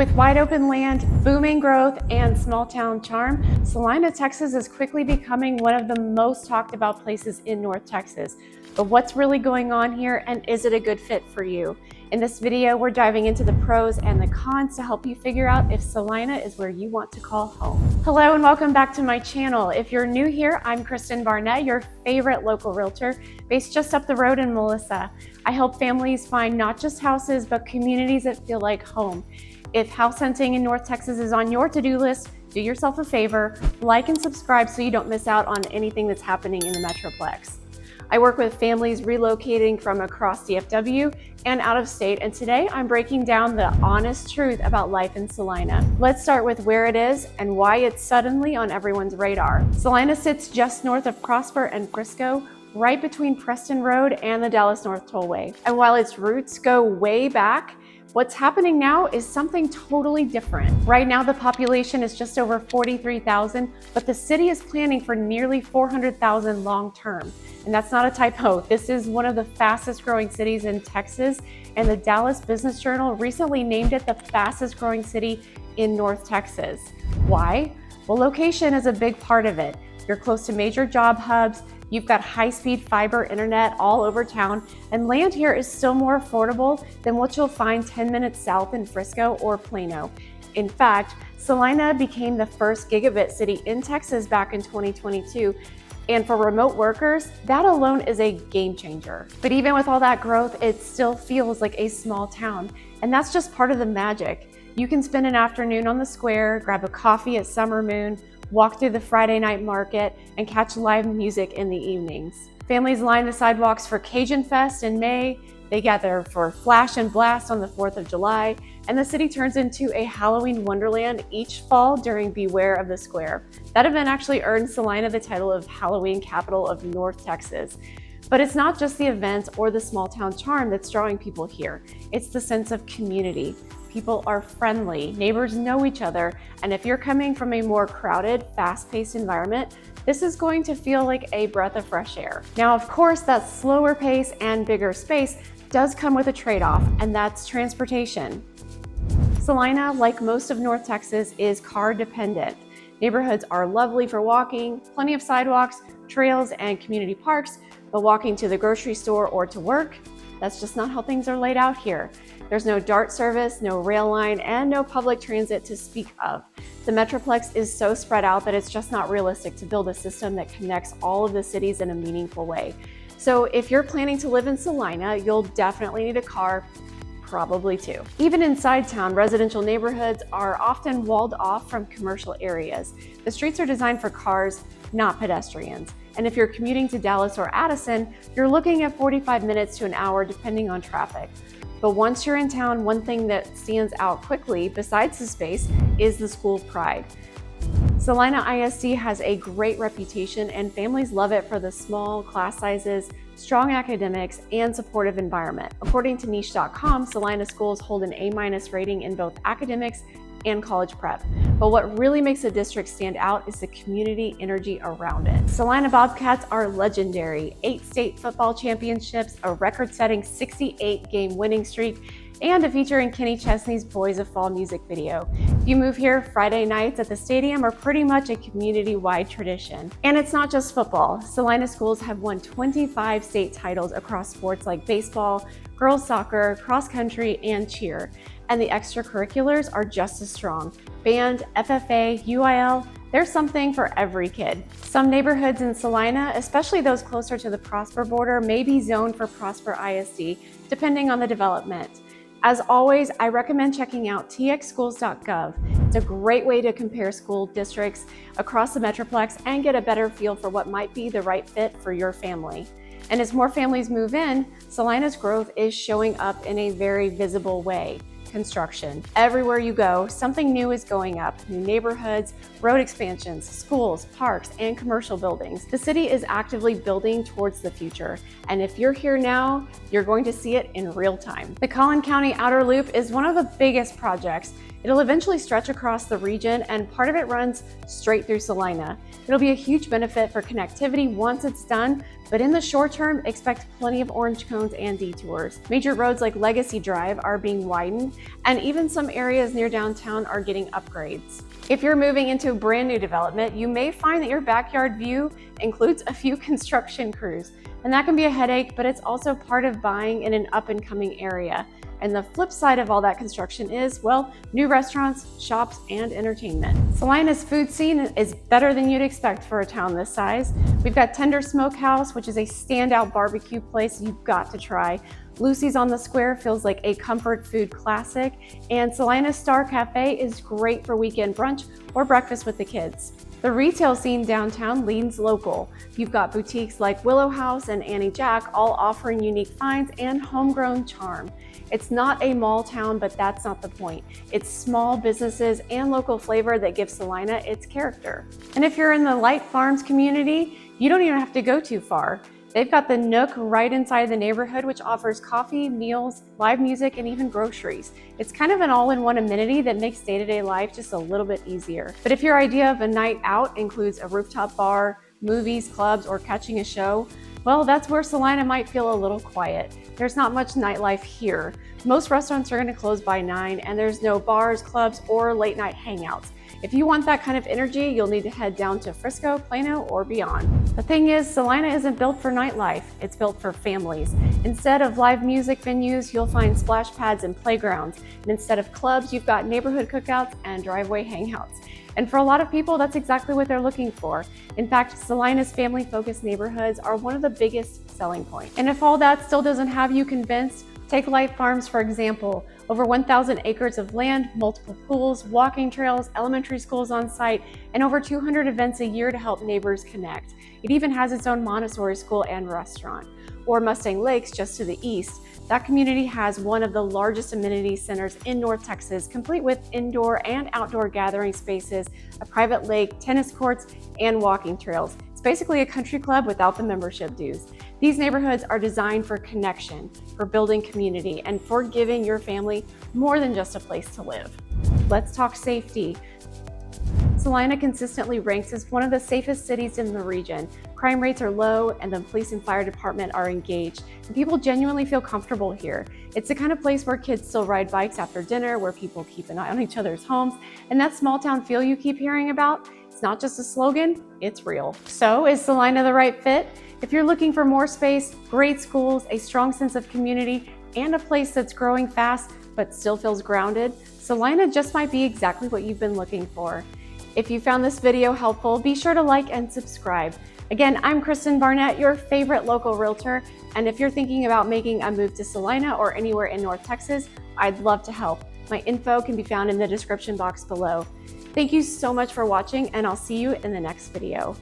With wide open land, booming growth, and small town charm, Celina, Texas is quickly becoming one of the most talked about places in North Texas. But what's really going on here, and is it a good fit for you? In this video, we're diving into the pros and the cons to help you figure out if Celina is where you want to call home. Hello and welcome back to my channel. If you're new here, I'm Kristin Barnett, your favorite local realtor based just up the road in Melissa. I help families find not just houses, but communities that feel like home. If house hunting in North Texas is on your to-do list, do yourself a favor, like and subscribe so you don't miss out on anything that's happening in the Metroplex. I work with families relocating from across DFW and out of state, and today I'm breaking down the honest truth about life in Celina. Let's start with where it is and why it's suddenly on everyone's radar. Celina sits just north of Prosper and Frisco, right between Preston Road and the Dallas North Tollway. And while its roots go way back, what's happening now is something totally different. Right now, the population is just over 43,000, but the city is planning for nearly 400,000 long-term. And that's not a typo. This is one of the fastest growing cities in Texas, and the Dallas Business Journal recently named it the fastest growing city in North Texas. Why? Well, location is a big part of it. You're close to major job hubs, you've got high-speed fiber internet all over town, and land here is still more affordable than what you'll find 10 minutes south in Frisco or Plano. In fact, Celina became the first gigabit city in Texas back in 2022. And for remote workers, that alone is a game changer. But even with all that growth, it still feels like a small town. And that's just part of the magic. You can spend an afternoon on the square, grab a coffee at Summer Moon, walk through the Friday night market, and catch live music in the evenings. Families line the sidewalks for Cajun Fest in May, they gather for Flash and Blast on the 4th of July, and the city turns into a Halloween wonderland each fall during Beware of the Square. That event actually earned Celina the title of Halloween capital of North Texas. But it's not just the events or the small town charm that's drawing people here. It's the sense of community. People are friendly, neighbors know each other, and if you're coming from a more crowded, fast-paced environment, this is going to feel like a breath of fresh air. Now, of course, that slower pace and bigger space does come with a trade-off, and that's transportation. Celina, like most of North Texas, is car dependent. Neighborhoods are lovely for walking, plenty of sidewalks, trails, and community parks, but walking to the grocery store or to work, that's just not how things are laid out here. There's no DART service, no rail line, and no public transit to speak of. The Metroplex is so spread out that it's just not realistic to build a system that connects all of the cities in a meaningful way. So if you're planning to live in Celina, you'll definitely need a car, probably two. Even inside town, residential neighborhoods are often walled off from commercial areas. The streets are designed for cars, not pedestrians. And if you're commuting to Dallas or Addison, you're looking at 45 minutes to an hour depending on traffic. But once you're in town, one thing that stands out quickly, besides the space, is the school pride. Celina ISD has a great reputation and families love it for the small class sizes, strong academics, and supportive environment. According to niche.com, Celina schools hold an A- rating in both academics and college prep. But what really makes the district stand out is the community energy around it. Celina Bobcats are legendary. 8 state football championships, a record-setting 68-game winning streak, and a feature in Kenny Chesney's Boys of Fall music video. If you move here, Friday nights at the stadium are pretty much a community-wide tradition. And it's not just football. Celina schools have won 25 state titles across sports like baseball, girls soccer, cross country, and cheer. And the extracurriculars are just as strong. Band, FFA, UIL, there's something for every kid. Some neighborhoods in Celina, especially those closer to the Prosper border, may be zoned for Prosper ISD, depending on the development. As always, I recommend checking out txschools.gov. It's a great way to compare school districts across the Metroplex and get a better feel for what might be the right fit for your family. And as more families move in, Celina's growth is showing up in a very visible way. Construction. Everywhere you go, something new is going up. New neighborhoods, road expansions, schools, parks, and commercial buildings. The city is actively building towards the future. And if you're here now, you're going to see it in real time. The Collin County Outer Loop is one of the biggest projects. It'll eventually stretch across the region, and part of it runs straight through Celina. It'll be a huge benefit for connectivity once it's done, but in the short term, expect plenty of orange cones and detours. Major roads like Legacy Drive are being widened, and even some areas near downtown are getting upgrades. If you're moving into a brand new development, you may find that your backyard view includes a few construction crews, and that can be a headache, but it's also part of buying in an up-and-coming area. And the flip side of all that construction is, well, new restaurants, shops, and entertainment. Celina's food scene is better than you'd expect for a town this size. We've got Tender Smokehouse, which is a standout barbecue place you've got to try. Lucy's on the Square feels like a comfort food classic, and Celina Star Cafe is great for weekend brunch or breakfast with the kids. The retail scene downtown leans local. You've got boutiques like Willow House and Annie Jack all offering unique finds and homegrown charm. It's not a mall town, but that's not the point. It's small businesses and local flavor that give Celina its character. And if you're in the Light Farms community, you don't even have to go too far. They've got the Nook right inside the neighborhood, which offers coffee, meals, live music, and even groceries. It's kind of an all-in-one amenity that makes day-to-day life just a little bit easier. But if your idea of a night out includes a rooftop bar, movies, clubs, or catching a show, well, that's where Celina might feel a little quiet. There's not much nightlife here. Most restaurants are going to close by 9, and there's no bars, clubs, or late night hangouts. If you want that kind of energy, you'll need to head down to Frisco, Plano, or beyond. The thing is, Celina isn't built for nightlife, it's built for families. Instead of live music venues, you'll find splash pads and playgrounds. And instead of clubs, you've got neighborhood cookouts and driveway hangouts. And for a lot of people, that's exactly what they're looking for. In fact, Celina's family-focused neighborhoods are one of the biggest selling points. And if all that still doesn't have you convinced, take Light Farms, for example. Over 1,000 acres of land, multiple pools, walking trails, elementary schools on site, and over 200 events a year to help neighbors connect. It even has its own Montessori school and restaurant. Or Mustang Lakes, just to the east. That community has one of the largest amenity centers in North Texas, complete with indoor and outdoor gathering spaces, a private lake, tennis courts, and walking trails. It's basically a country club without the membership dues. These neighborhoods are designed for connection, for building community, and for giving your family more than just a place to live. Let's talk safety. Celina consistently ranks as one of the safest cities in the region. Crime rates are low, and the police and fire department are engaged, and people genuinely feel comfortable here. It's the kind of place where kids still ride bikes after dinner, where people keep an eye on each other's homes, and that small town feel you keep hearing about, it's not just a slogan, it's real. So is Celina the right fit? If you're looking for more space, great schools, a strong sense of community, and a place that's growing fast but still feels grounded, Celina just might be exactly what you've been looking for. If you found this video helpful, be sure to like and subscribe. Again, I'm Kristin Barnett, your favorite local realtor, and if you're thinking about making a move to Celina or anywhere in North Texas, I'd love to help. My info can be found in the description box below. Thank you so much for watching, and I'll see you in the next video.